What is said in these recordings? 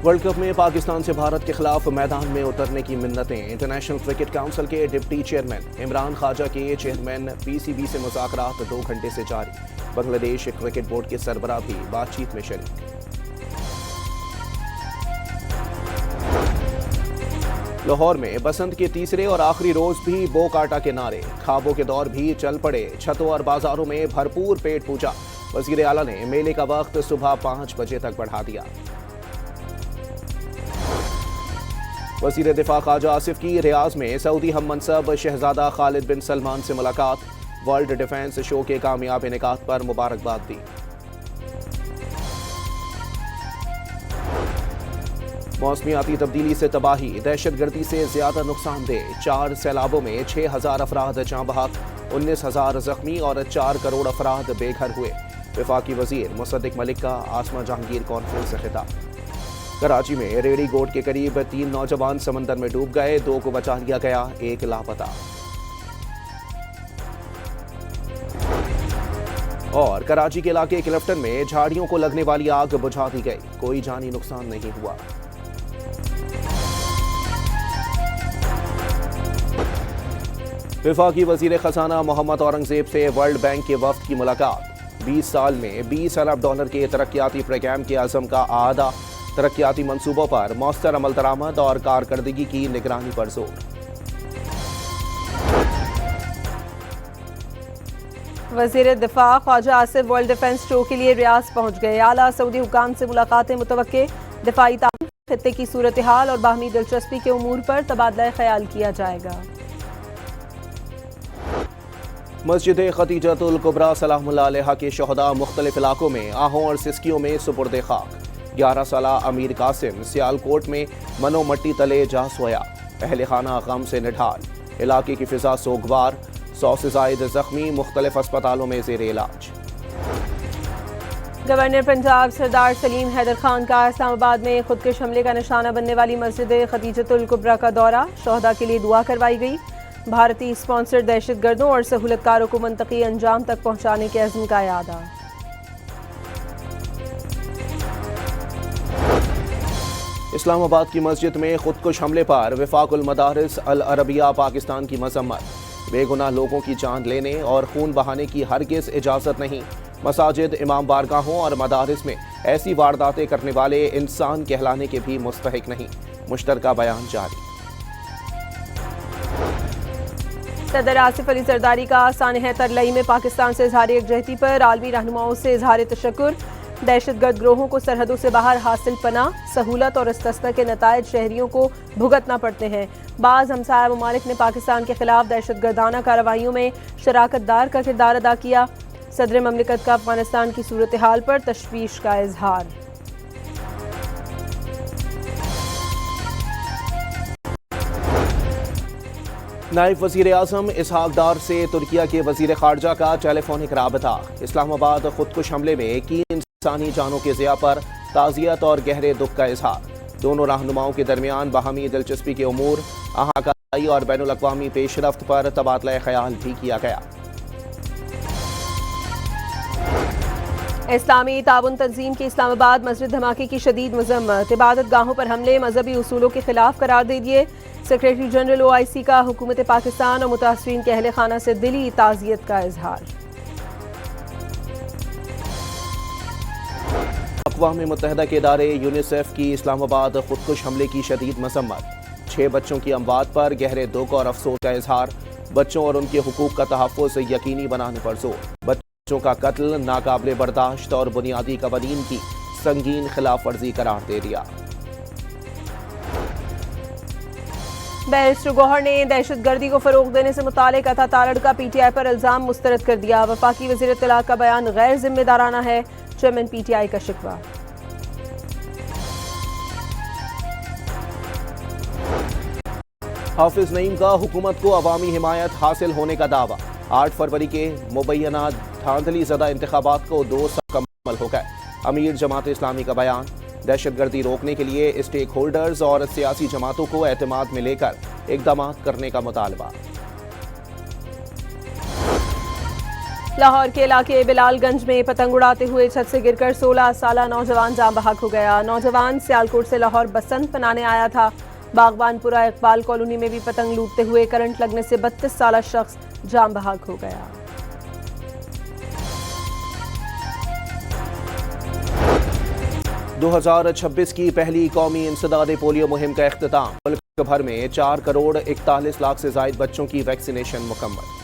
World cup में पाकिस्तान से भारत के खिलाफ मैदान में उतरने की मिन्नतें। इंटरनेशनल क्रिकेट काउंसिल के डिप्टी चेयरमैन इमरान ख्वाजा के चेयरमैन पीसीबी से मुज़ाकरात 2 घंटे से जारी। बांग्लादेश क्रिकेट बोर्ड के सरबराह भी बातचीत में शरीक। लाहौर में बसंत के तीसरे और आखिरी रोज भी बो काटा के नारे, ख्वाबों के दौर भी चल पड़े। छतों और बाजारों में भरपूर पेट पूजा। वज़ीर आला ने मेले का वक्त सुबह 5 बजे तक बढ़ा दिया। वज़ीर दिफा ख्वाजा आसिफ की रियाज में सऊदी हम मनसब शहजादा खालिद बिन सलमान से मुलाकात। वर्ल्ड डिफेंस शो के कामयाब इनेकाद पर मुबारकबाद दी। मौसमियाती तब्दीली से तबाही, दहशतगर्दी से ज्यादा नुकसानदेह। 4 सैलाबों में 6000 अफराद जाँ बहक, 19,000 जख्मी और 4 करोड़ अफराद बेघर हुए। वफाकी वजीर मुसद्दिक मलिक का आसमा जहांगीर कॉन्फ्रेंस से खिताब। कराची में रेडी गोट के करीब 3 नौजवान समंदर में डूब गए, 2 को बचा लिया गया, 1 लापता। और कराची के इलाके क्लिफ्टन में झाड़ियों को लगने वाली आग बुझा दी गई, कोई जानी नुकसान नहीं हुआ। वफाकी वजीर खजाना मोहम्मद औरंगजेब से वर्ल्ड बैंक के वफ्द की मुलाकात। 20 साल में 20 अरब डॉलर के तरक्याती प्रोग्राम के आज़म का आदा। तरक्याती मंसूबों पर मौसर अमल दरामद और कारकर्दगी की निगरानी पर जोर। वज़ीर दिफा Khawaja Asif world defence show के लिए रियाज पहुंच गए। आला सऊदी हुकाम से मुलाकातें मुतवक्के। दिफाई ताउन, खित्ते की सूरत हाल और बाहमी दिलचस्पी के उमूर पर तबादला ख्याल किया जाएगा। मस्जिद खतीजतुल कुबरा सलामुल्लाह अलैहा के शहदा मुख्तलिफ इलाकों में आहों और सिस्कियों में सुपुर्द खाक। 11 साला अमीर कासिम सियालकोट में मनो मट्टी तले जा सोया। अहले खाना गम से निढाल, इलाके की फिजा सोगवार। 100 से जायद जख्मी मुख्तलिफ अस्पतालों में ज़ेर इलाज। गवर्नर पंजाब सरदार सलीम हैदर खान का इस्लामाबाद में खुदकुश हमले का निशाना बनने वाली मस्जिद खतीजतुल कुबरा का दौरा। शहदा के लिए दुआ करवाई गई। भारतीय स्पॉन्सर दहशतगर्दों और सहूलतकारों को मंतकी अंजाम तक पहुंचाने के अज़्म का यादा। इस्लामाबाद की मस्जिद में खुदकुश हमले पर वफाकुल मदारिस अल अरबिया पाकिस्तान की मजम्मत। बेगुनाह लोगों की जान लेने और खून बहाने की हरगिज़ इजाज़त नहीं। मसाजिद, इमाम बारगाहों और मदारिस में ऐसी वारदातें करने वाले इंसान कहलाने के भी मुस्तहिक नहीं। मुश्तरका बयान जारी। सदर आसिफ अली जरदारी का सानह तरलई में पाकिस्तान से इजहार यकजहती पर आलमी रहनुमाओं से इजहार तशक्कुर। दहशतगर्द ग्रोहों को सरहदों से बाहर हासिल पनाह, सहूलत और इस्तिस्ना के नतायज शहरियों को भुगतना पड़ते हैं। बाज़ हमसाया ममालिक ने पाकिस्तान के खिलाफ दहशतगर्दाना कार्रवाइयों में शराकतदार का किरदार अदा किया। सदर ममलिकत का अफगानिस्तान की सूरत हाल पर तशवीश का इजहार। नायब वज़ीर आज़म इसहाक डार से तुर्किया के वज़ीर ख़ारजा का टेलीफोनिक राबता। इस्लामाबाद खुदकुश हमले में 1 इंसानी जानों के ज़िया पर ताज़ियत और गहरे दुख का इजहार। दोनों रहनुमाओं के दरमियान बाहमी दिलचस्पी के उमूर, आहाकाई और बैनुल अक़वामी पेशरफ्त पर तबादला ख्याल भी किया गया। इस्लामी ताउन तंजीम की इस्लामाबाद मस्जिद धमाके की शदीद मजम्मत। इबादत गाहों पर हमले मजहबी उसूलों के खिलाफ करार दे दिए। सेक्रेटरी जनरल OIC का हुकूमत पाकिस्तान और मुतासरीन के अहले खाना से दिली ताज़ियत का इजहार। अक़वाम मुत्तहिदा के इदारे यूनिसेफ की इस्लामाबाद खुदकुश हमले की शदीद मजम्मत। 6 बच्चों की अमवात पर गहरे दुख और अफसोस का इजहार। बच्चों और उनके हुकूक का तहफ़्फ़ुज़ यकीनी बनाने पर जोर। बच्चों का कत्ल नाकाबिले बर्दाश्त और बुनियादी कवानीन की संगीन खिलाफ वर्जी करार दे दिया। बैरिस्टर गौहर ने दहशतगर्दी को फरोग देने से मुतालिक अता तारड़ का PTI पर इल्जाम मुस्तरद कर दिया। वफाकी वज़ीर इत्तलात का बयान गैर जिम्मेदाराना है, चेयरमैन PTI का शिकवा। हाफिज नईम का हुकूमत को अवामी हिमायत हासिल होने का दावा। 8 फरवरी के मुबैना धांधली ज़दा इंतखाबात को 2 साल मुकम्मल हो गए। अमीर जमात इस्लामी का बयान। दहशतगर्दी रोकने के लिए स्टेक होल्डर्स और सियासी जमातों को एतमाद में लेकर इक़दामात करने का मुतालबा। लाहौर के इलाके बिलालगंज में पतंग उड़ाते हुए छत से गिरकर 16 साला नौजवान जान बहक हो गया। नौजवान सियालकोट से लाहौर बसंत मनाने आया था। बागबानपुरा इकबाल कॉलोनी में भी पतंग लूटते हुए करंट लगने से 32 साला शख्स जान बहक हो गया। दो 2026 की पहली कौमी इंसदाद पोलियो मुहिम का इख्तिताम। मुल्क भर में 4 करोड़ 41 लाख से जायद बच्चों की वैक्सीनेशन मुकम्मल।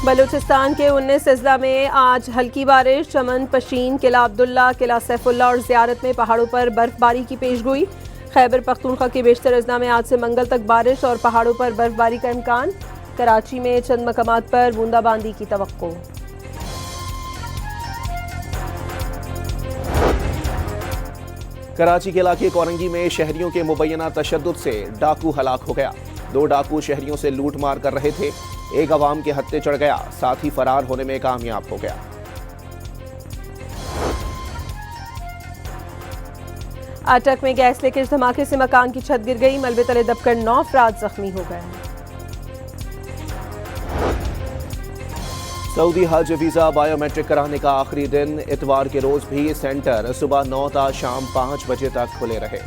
बलूचिस्तान के 19 अजला में आज हल्की बारिश। चमन, पशीन, किला अब्दुल्ला, किला सैफुल्ला और ज़ियारत में पहाड़ों पर बर्फबारी की पेशगोई। खैबर पख्तूनख्वा के बेशतर अजला में आज से मंगल तक बारिश और पहाड़ों पर बर्फबारी का इम्कान। कराची में चंद मकामात पर बूंदाबांदी की तवक्को। कराची के इलाके कोरंगी में शहरियों के मुबैना तशद्दुद से डाकू हलाक हो गया। 2 डाकू शहरियों से लूट मार कर रहे थे। एक अवाम के हत्थे चढ़ गया, साथ ही फरार होने में कामयाब हो गया। अटक में गैस लीकेज धमाके से मकान की छत गिर गई। मलबे तले दबकर 9 अफराद जख्मी हो गए। सऊदी हज वीजा बायोमेट्रिक कराने का आखिरी दिन। इतवार के रोज भी सेंटर सुबह 9 ता शाम 5 बजे तक खुले रहे।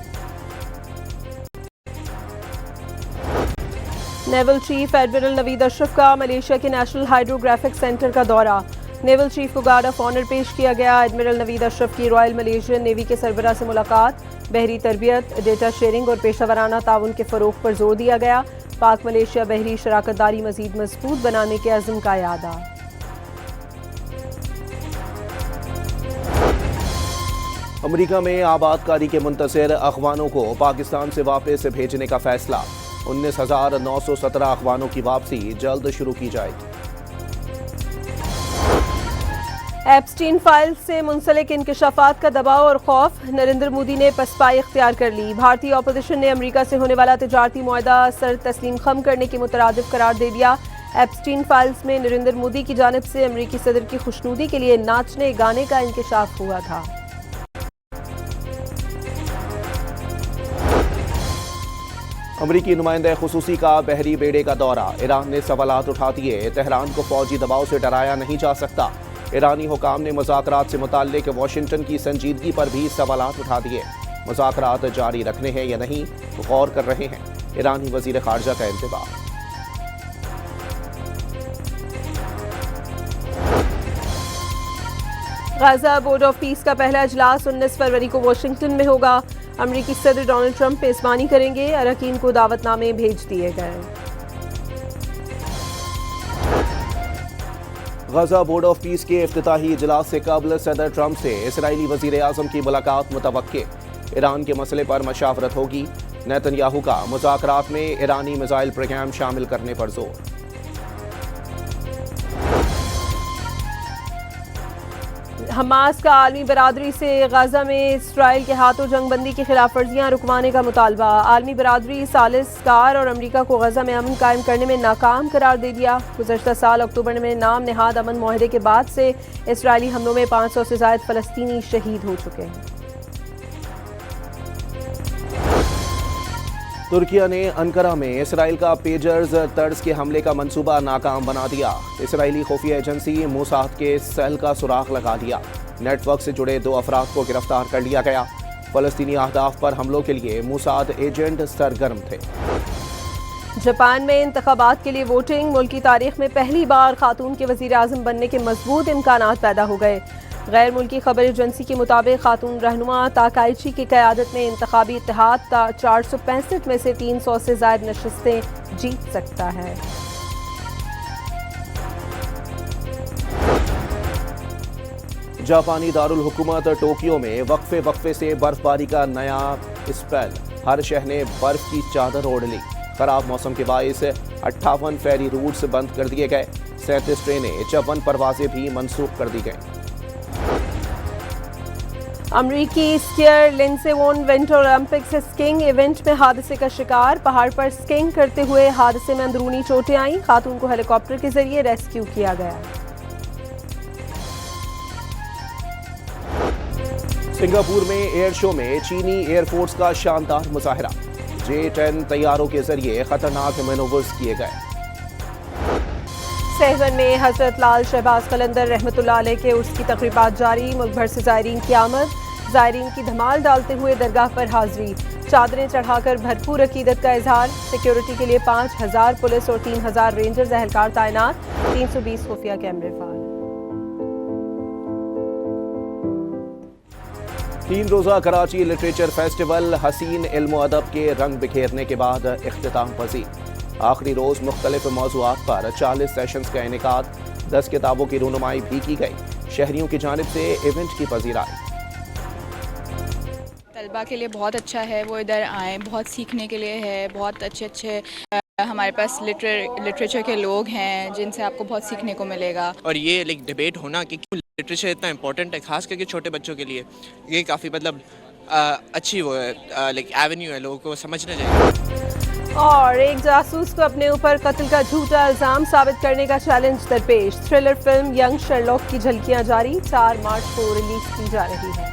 Naval chief admiral Naveed Ashraf का मलेशिया के नेशनल हाइड्रोग्राफिक सेंटर का दौरा। नेवल चीफ को गार्ड ऑफ ऑनर पेश किया गया। एडमिरल नवीद अशरफ की रॉयल मलेशियन नेवी के सरबराह से मुलाकात। बहरी तरबियत, डेटा शेयरिंग और पेशावराना ताउन के फरोग पर जोर दिया गया। पाक मलेशिया बहरी शराकतदारी मजीद मजबूत बनाने के अज़्म का यादा। अमरीका में आबादकारी के मुंतज़िर अखवानों को पाकिस्तान से वापस भेजने का फैसला। 19,917 अखवानों की वापसी जल्द शुरू की जाएगी। एप्स्टीन फाइल से मुंसलिक इंकशाफात का दबाव और खौफ। नरेंद्र मोदी ने पसपाई इख्तियार कर ली। भारतीय अपोजिशन ने अमेरिका से होने वाला तिजारती मुआहदा सर तस्लीम खम करने के मुतरादिफ करार दे दिया। एप्स्टीन फाइल्स में नरेंद्र मोदी की जानिब से अमेरिकी सदर की खुशनुदी के लिए नाचने गाने का इंकशाफ हुआ था। अमरीकी नुमाइंदा खुसूसी का बहरी बेड़े का दौरा। ईरान ने सवालात उठा दिए। तेहरान को फौजी दबाव से डराया नहीं जा सकता। ईरानी हुकाम ने मुज़ाकरात से मुताल्लिक वाशिंगटन की संजीदगी पर भी सवालात उठा दिए। मुज़ाकरात जारी रखने हैं या नहीं गौर कर रहे हैं। ईरानी वज़ीर ख़ारजा का इंतबाह। गाज़ा बोर्ड ऑफ पीस का पहला इजलास 19 फरवरी को वाशिंगटन में होगा। अमेरिकी सदर डोनाल्ड ट्रंप मेजबानी करेंगे। अरकान को दावतनामे भेज दिए गए। गाज़ा बोर्ड ऑफ पीस के इफ्तिताही इजलास से कबल सदर ट्रंप से इसराइली वज़ीर आज़म की मुलाकात मुतवक्के। ईरान के मसले पर मशावरत होगी। नेतन्याहू का मुज़ाकरात में ईरानी मिसाइल प्रोग्राम शामिल करने पर जोर। हमास का आलमी बरादरी से गाज़ा में इसराइल के हाथों जंगबंदी की खिलाफ वर्जियाँ रुकवाने का मुतालबा। आलमी बरादरी सालिसकार और अमरीका को गाज़ा में अमन कायम करने में नाकाम करार दे दिया। गुज़श्ता साल अक्टूबर में नाम नहाद अमन मुआहदे के बाद से इसराइली हमलों में 500 से ज़ायद फ़लस्तीनी शहीद हो चुके हैं। तुर्किया ने अंकारा में इसराइल का पेजर्स तर्ज के हमले का मंसूबा नाकाम बना दिया। इसराइली खुफिया एजेंसी मोसाद के सेल का सुराग लगा दिया। नेटवर्क से जुड़े 2 अफराद को गिरफ्तार कर लिया गया। फ़लस्तीनी अहदाफ पर हमलों के लिए मोसाद एजेंट सरगर्म थे। जापान में इंतखाबात के लिए वोटिंग। मुल्क की तारीख में पहली बार खातून के वज़ीर आज़म बनने के मजबूत इम्कानात पैदा हो गए। गैर मुल्की खबर एजेंसी के मुताबिक खातून रहनुमा ताकाइची की क़यादत में इंतखाबी इत्तेहाद 465 में से 300 से ज़ायद नशिस्तें जीत सकता है। जापानी दारुल हुकूमत टोक्यो में वक्फे से बर्फबारी का नया स्पेल। हर शहर ने बर्फ की चादर ओढ़ ली। खराब मौसम के बायस 58 फेरी रूट्स बंद कर दिए गए। 37 ट्रेनें, 54 परवाजें भी मनसूख कर दी गईं। अमरीकी स्कीयर लिंडसे वोन विंटर ओलंपिक्स स्कीइंग इवेंट में हादसे का शिकार। पहाड़ पर स्कीइंग करते हुए हादसे में अंदरूनी चोटें आईं। खातून को हेलीकॉप्टर के जरिए रेस्क्यू किया गया। सिंगापुर में एयर शो में चीनी एयरफोर्स का शानदार मुजाहरा। J-10 तैयारों के जरिए खतरनाक मैनूवर्स किए गए। सहवन में हजरत लाल शहबाज कलंदर रहमतुल्लाह अलैह के उसकी तकरीबात जारी। मुल्क भर से ज़ायरीन की आमद, ज़ायरीन की धमाल डालते हुए दरगाह पर हाजिरी, चादरें चढ़ाकर भरपूर अकीदत का इजहार। सिक्योरिटी के लिए 5000 पुलिस और 3000 रेंजर्स एहलकार तैनात, 320 खुफिया कैमरे फाल। 3 रोज़ा कराची लिटरेचर फेस्टिवल हसीन इल्म व अदब के रंग बिखेरने के बाद इख्तिताम पजीर। आखिरी रोज मुख्तलिफ मौज़ूआत पर 40 सेशंस का इनेकाद, 10 किताबों की रूनुमाई भी की गई। शहरियों की जानिब से इवेंट की पजीराई। तलबा के लिए बहुत अच्छा है, वो इधर आए, बहुत सीखने के लिए है। बहुत अच्छे हमारे पास लिटरेचर के लोग हैं जिनसे आपको बहुत सीखने को मिलेगा। और ये डिबेट होना कि क्यों लिटरेचर इतना इम्पोर्टेंट है, खास करके छोटे बच्चों के लिए, ये काफ़ी अच्छी वो है एवेन्यू है, लोगों को समझना चाहिए। और एक जासूस को अपने ऊपर कत्ल का झूठा इल्जाम साबित करने का चैलेंज दरपेश। थ्रिलर फिल्म यंग शर्लॉक की झलकियां जारी, 4 मार्च को रिलीज की जा रही है।